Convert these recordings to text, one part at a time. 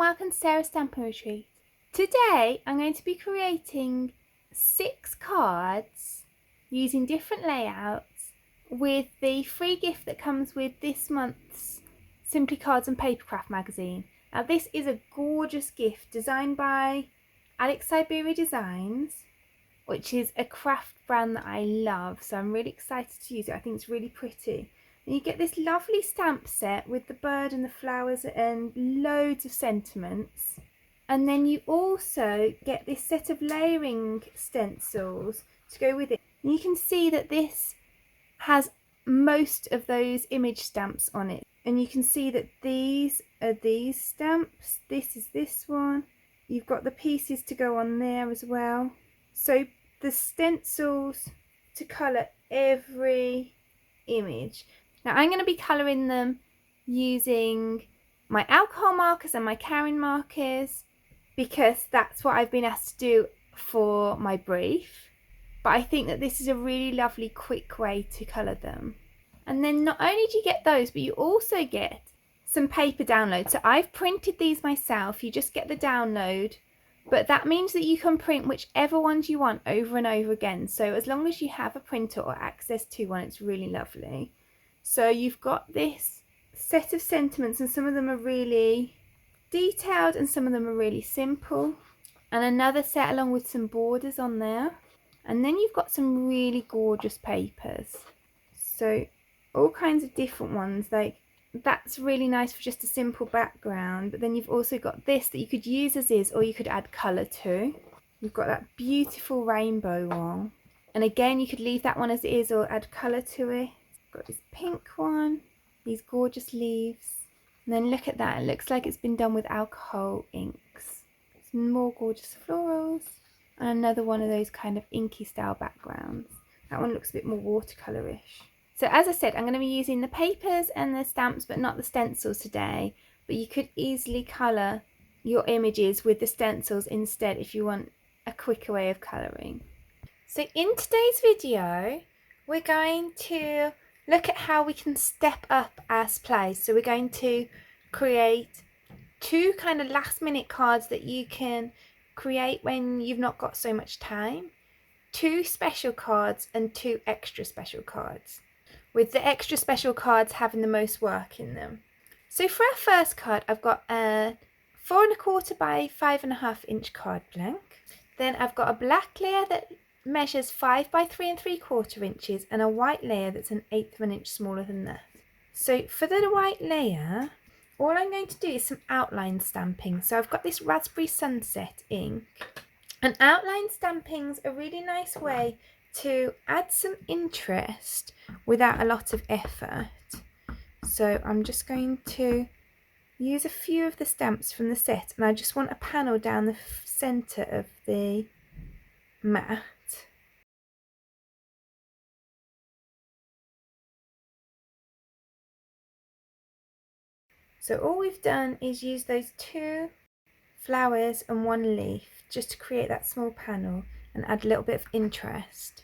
welcome to Sarah's Stamping Retreat. Today I'm going to be creating 6 cards using different layouts with the free gift that comes with this month's Simply Cards and Papercraft Magazine. Now this is a gorgeous gift designed by Adhesive Designs, which is a craft brand that I love, so I'm really excited to use it. I think it's really pretty. And you get this lovely stamp set with the bird and the flowers and loads of sentiments. And then you also get this set of layering stencils to go with it. And you can see that this has most of those image stamps on it. And you can see that these are these stamps. This is this one. You've got the pieces to go on there as well. So the stencils to colour every image. Now I'm going to be colouring them using my alcohol markers and my Karin markers because that's what I've been asked to do for my brief. But I think that this is a really lovely quick way to colour them. And then not only do you get those, but you also get some paper downloads. So I've printed these myself. You just get the download. But that means that you can print whichever ones you want over and over again. So as long as you have a printer or access to one, it's really lovely. So you've got this set of sentiments, and some of them are really detailed and some of them are really simple. And another set along with some borders on there. And then you've got some really gorgeous papers. So all kinds of different ones, like that's really nice for just a simple background. But then you've also got this that you could use as is, or you could add colour to. You've got that beautiful rainbow one. And again, you could leave that one as it is or add colour to it. Got this pink one, these gorgeous leaves, and then look at that, it looks like it's been done with alcohol inks. Some more gorgeous florals, and another one of those kind of inky style backgrounds. That one looks a bit more watercolourish. So as I said, I'm going to be using the papers and the stamps but not the stencils today, but you could easily colour your images with the stencils instead if you want a quicker way of colouring. So in today's video we're going to look at how we can step up our supplies. So we're going to create 2 kind of last minute cards that you can create when you've not got so much time, 2 special cards and 2 extra special cards, with the extra special cards having the most work in them. So for our first card, I've got a 4 1/4 by 5.5 inch card blank. Then I've got a black layer that measures 5 by 3 3/4 inches and a white layer that's 1/8 of an inch smaller than that. So for the white layer, all I'm going to do is some outline stamping. So I've got this Raspberry Sunset ink, and outline stamping's a really nice way to add some interest without a lot of effort. So I'm just going to use a few of the stamps from the set, and I just want a panel down the centre of the mat. So all we've done is use those 2 flowers and 1 leaf just to create that small panel and add a little bit of interest.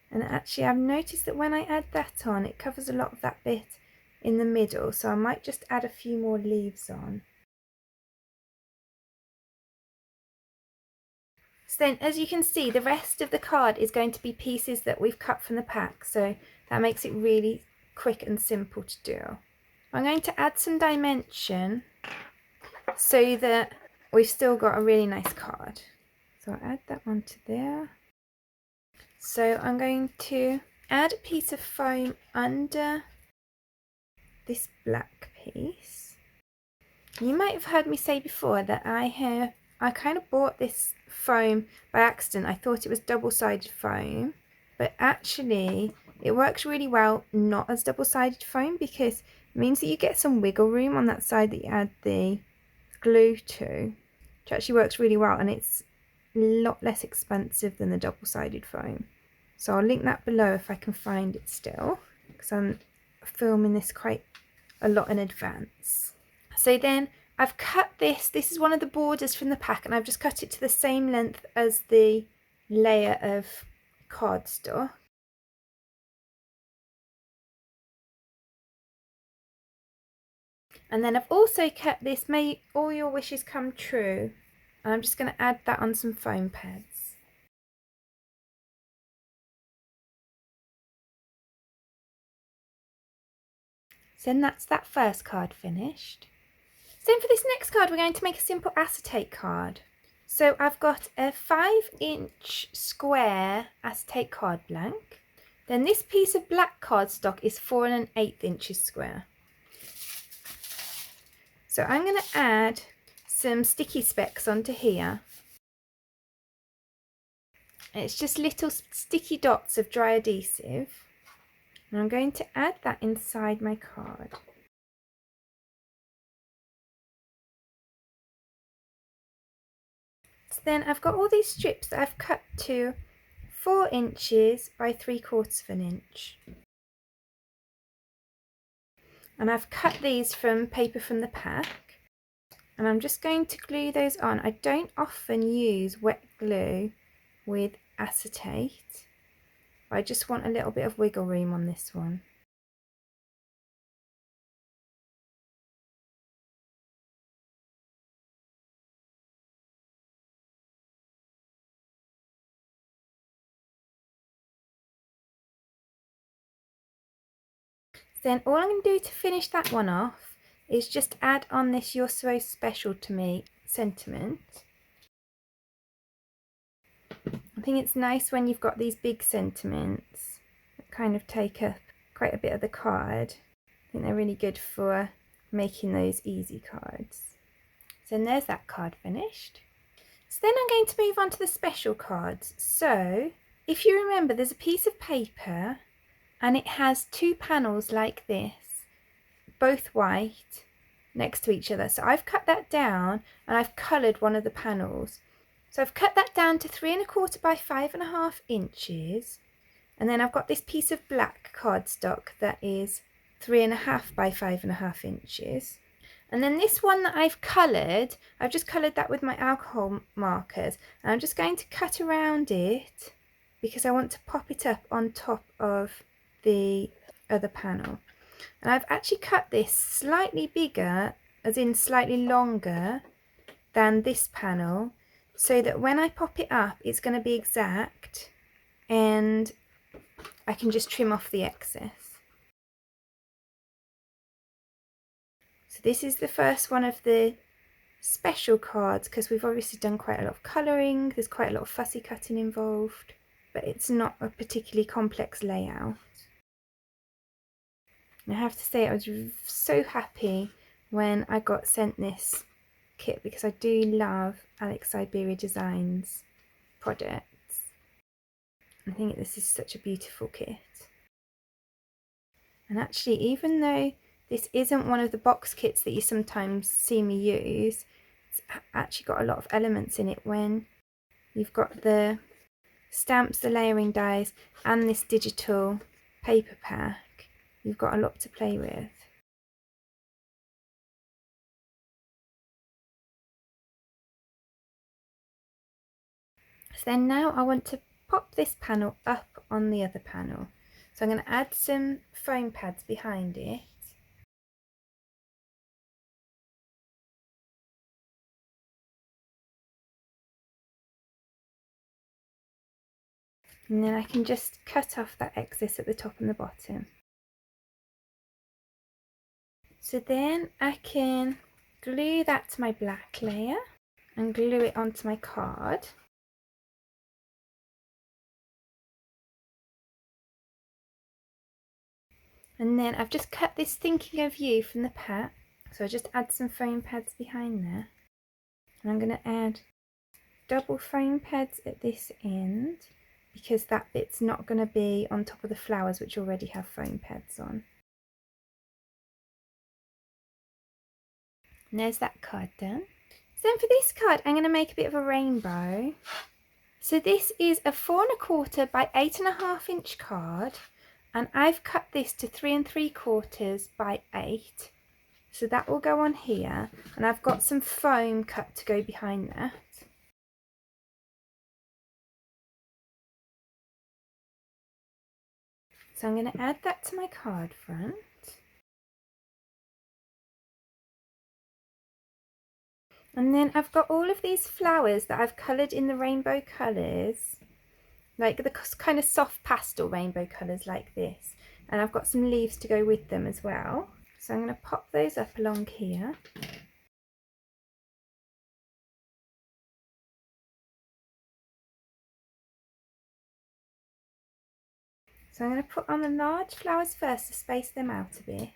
And actually I've noticed that when I add that on, it covers a lot of that bit in the middle, so I might just add a few more leaves on. So then, as you can see, the rest of the card is going to be pieces that we've cut from the pack, so that makes it really quick and simple to do. I'm going to add some dimension so that we've still got a really nice card. So I'll add that one to there. So I'm going to add a piece of foam under this black piece. You might have heard me say before that I kind of bought this foam by accident. I thought it was double-sided foam, but actually it works really well not as double-sided foam because it means that you get some wiggle room on that side that you add the glue to, which actually works really well, and it's a lot less expensive than the double-sided foam. So I'll link that below if I can find it still, because I'm filming this quite a lot in advance. So then I've cut this is one of the borders from the pack, and I've just cut it to the same length as the layer of cardstock. And then I've also kept this May All Your Wishes Come True. And I'm just going to add that on some foam pads. So then that's that first card finished. So then for this next card we're going to make a simple acetate card. So I've got a 5-inch square acetate card blank. Then this piece of black cardstock is 4 1/8 inches square. So I'm going to add some sticky specks onto here. It's just little sticky dots of dry adhesive. And I'm going to add that inside my card. So then I've got all these strips that I've cut to 4 inches by 3/4 of an inch. And I've cut these from paper from the pack. And I'm just going to glue those on. I don't often use wet glue with acetate. I just want a little bit of wiggle room on this one. Then all I'm going to do to finish that one off is just add on this "You're So Special to Me" sentiment. I think it's nice when you've got these big sentiments that kind of take up quite a bit of the card. I think they're really good for making those easy cards. So then there's that card finished. So then I'm going to move on to the special cards. So if you remember, there's a piece of paper and it has 2 panels like this, both white, next to each other. So I've cut that down and I've coloured one of the panels. So I've cut that down to 3 1/4 by 5 1/2 inches. And then I've got this piece of black cardstock that is 3 1/2 by 5 1/2 inches. And then this one that I've coloured, I've just coloured that with my alcohol markers. And I'm just going to cut around it because I want to pop it up on top of the other panel. And I've actually cut this slightly bigger, as in slightly longer than this panel, so that when I pop it up it's going to be exact and I can just trim off the excess. So this is the first one of the special cards because we've obviously done quite a lot of colouring, there's quite a lot of fussy cutting involved, but it's not a particularly complex layout. And I have to say I was so happy when I got sent this kit because I do love Alex Siberia Designs projects. I think this is such a beautiful kit. And actually, even though this isn't one of the box kits that you sometimes see me use, it's actually got a lot of elements in it when you've got the stamps, the layering dies and this digital paper pack. You've got a lot to play with. So then now I want to pop this panel up on the other panel. So I'm going to add some foam pads behind it. And then I can just cut off that excess at the top and the bottom. So then I can glue that to my black layer and glue it onto my card. And then I've just cut this Thinking of You from the pack. So I just add some foam pads behind there. And I'm going to add double foam pads at this end because that bit's not going to be on top of the flowers which already have foam pads on. And there's that card done. So then for this card I'm going to make a bit of a rainbow. So this is a 4 1/4 by 8 1/2 inch card and I've cut this to 3 3/4 by 8. So that will go on here and I've got some foam cut to go behind that. So I'm going to add that to my card front. And then I've got all of these flowers that I've coloured in the rainbow colours, like the kind of soft pastel rainbow colours like this. And I've got some leaves to go with them as well. So I'm going to pop those up along here. So I'm going to put on the large flowers first to space them out a bit.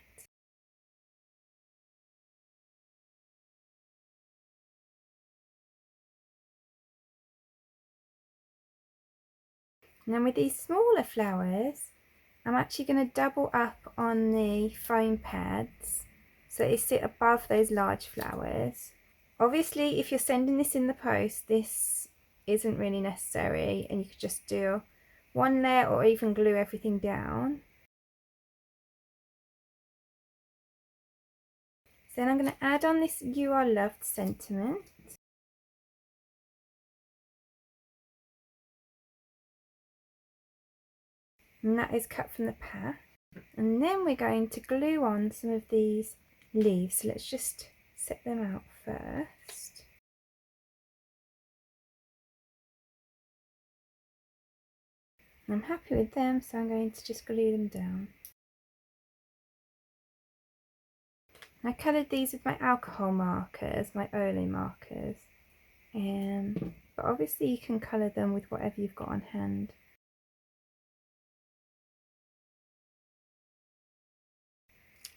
And then with these smaller flowers, I'm actually going to double up on the foam pads so they sit above those large flowers. Obviously, if you're sending this in the post, this isn't really necessary, and you could just do one layer or even glue everything down. So then I'm going to add on this "You Are Loved" sentiment. And that is cut from the pack. And then we're going to glue on some of these leaves. So let's just set them out first. I'm happy with them, so I'm going to just glue them down. I coloured these with my alcohol markers, my Olé markers. But obviously you can colour them with whatever you've got on hand.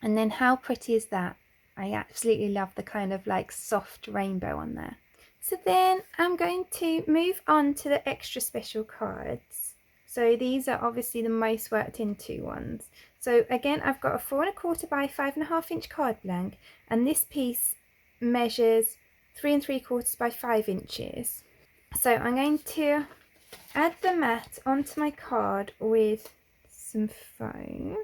And then how pretty is that? I absolutely love the kind of like soft rainbow on there. So then I'm going to move on to the extra special cards. So these are obviously the most worked into ones. So again, I've got a 4 1/4 by 5 1/2 inch card blank, and this piece measures 3 3/4 by 5 inches. So I'm going to add the mat onto my card with some foam.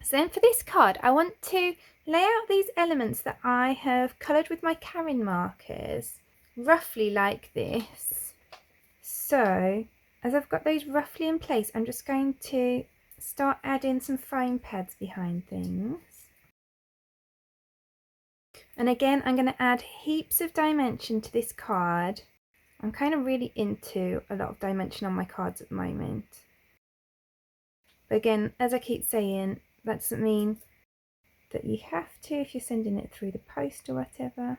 So then for this card, I want to lay out these elements that I have coloured with my Karin markers, roughly like this. So as I've got those roughly in place, I'm just going to start adding some foam pads behind things. And again, I'm going to add heaps of dimension to this card. I'm kind of really into a lot of dimension on my cards at the moment. But again, as I keep saying, that doesn't mean that you have to if you're sending it through the post or whatever.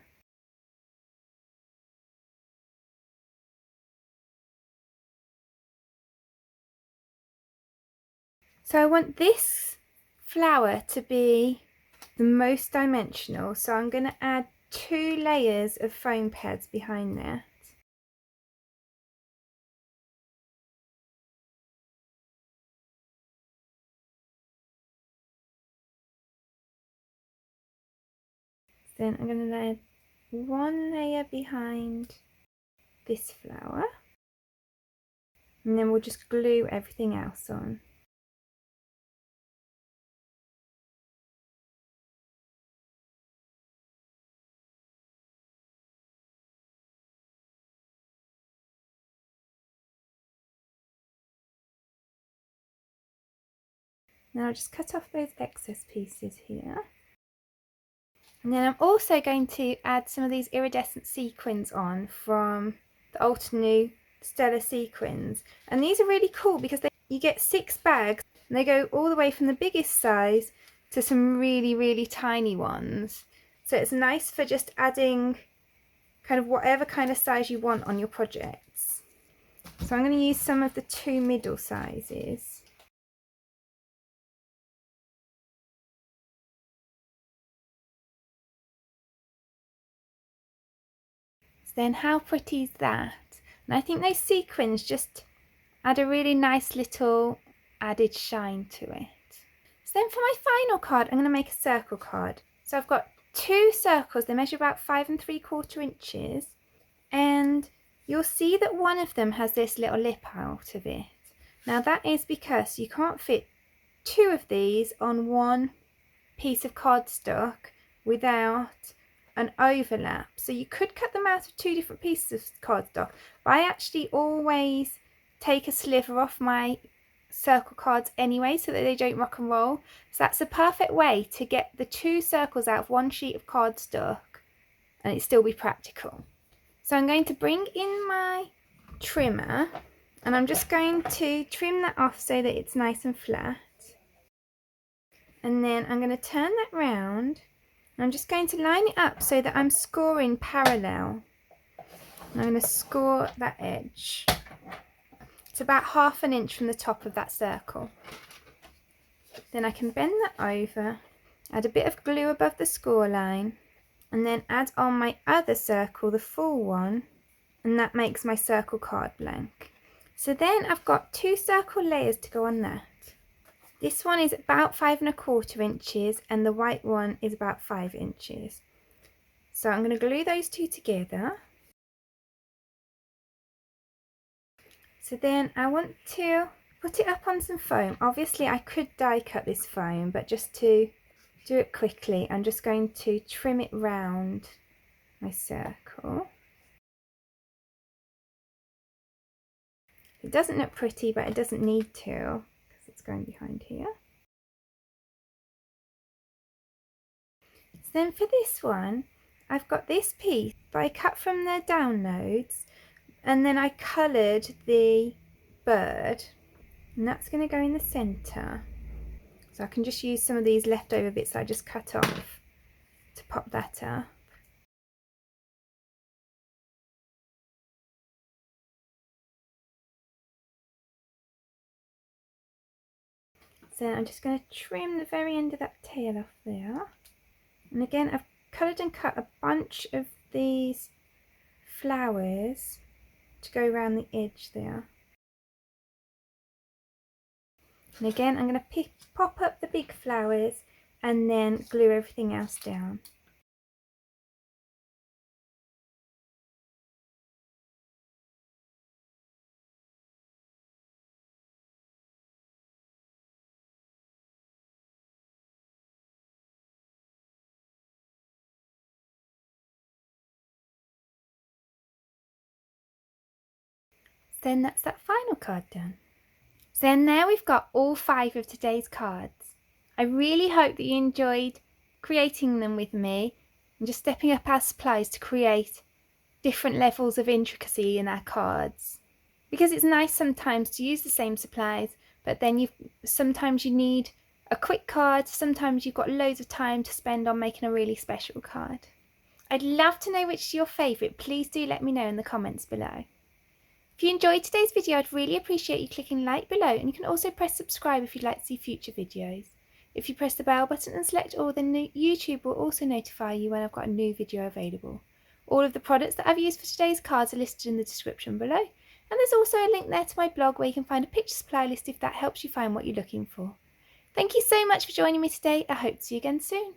So I want this flower to be the most dimensional, so I'm going to add 2 layers of foam pads behind that. Then I'm going to lay 1 layer behind this flower, and then we'll just glue everything else on. Now I'll just cut off those excess pieces here. And then I'm also going to add some of these iridescent sequins on from the Altenew Stellar sequins. And these are really cool because you get 6 bags and they go all the way from the biggest size to some really, really tiny ones. So it's nice for just adding kind of whatever kind of size you want on your projects. So I'm going to use some of the 2 middle sizes. Then how pretty is that? And I think those sequins just add a really nice little added shine to it. So then for my final card, I'm going to make a circle card. So I've got 2 circles, they measure about 5 3/4 inches, and you'll see that one of them has this little lip out of it. Now that is because you can't fit 2 of these on one piece of cardstock without an overlap. So you could cut them out of 2 different pieces of cardstock, but I actually always take a sliver off my circle cards anyway so that they don't rock and roll. So that's a perfect way to get the 2 circles out of one sheet of cardstock and it still be practical. So I'm going to bring in my trimmer and I'm just going to trim that off so that it's nice and flat. And then I'm going to turn that round and I'm just going to line it up so that I'm scoring parallel. And I'm going to score that edge. It's about 1/2 inch from the top of that circle. Then I can bend that over, add a bit of glue above the score line, and then add on my other circle, the full one, and that makes my circle card blank. So then I've got 2 circle layers to go on that. This one is about 5 1/4 inches and the white one is about 5 inches. So I'm going to glue those 2 together. So then I want to put it up on some foam. Obviously I could die cut this foam, but just to do it quickly, I'm just going to trim it round my circle. It doesn't look pretty, but it doesn't need to because it's going behind here. So then for this one, I've got this piece that I cut from the downloads and then I coloured the bird, and that's going to go in the centre. So I can just use some of these leftover bits that I just cut off to pop that up. So I'm just going to trim the very end of that tail off there. And again, I've coloured and cut a bunch of these flowers to go around the edge there. And again, I'm going to pop up the big flowers and then glue everything else down. Then that's that final card done. So then there we've got all 5 of today's cards. I really hope that you enjoyed creating them with me and just stepping up our supplies to create different levels of intricacy in our cards. Because it's nice sometimes to use the same supplies, but then sometimes you need a quick card, sometimes you've got loads of time to spend on making a really special card. I'd love to know which is your favourite. Please do let me know in the comments below. If you enjoyed today's video, I'd really appreciate you clicking like below, and you can also press subscribe if you'd like to see future videos. If you press the bell button and select all, then YouTube will also notify you when I've got a new video available. All of the products that I've used for today's cards are listed in the description below, and there's also a link there to my blog where you can find a picture supply list if that helps you find what you're looking for. Thank you so much for joining me today. I hope to see you again soon.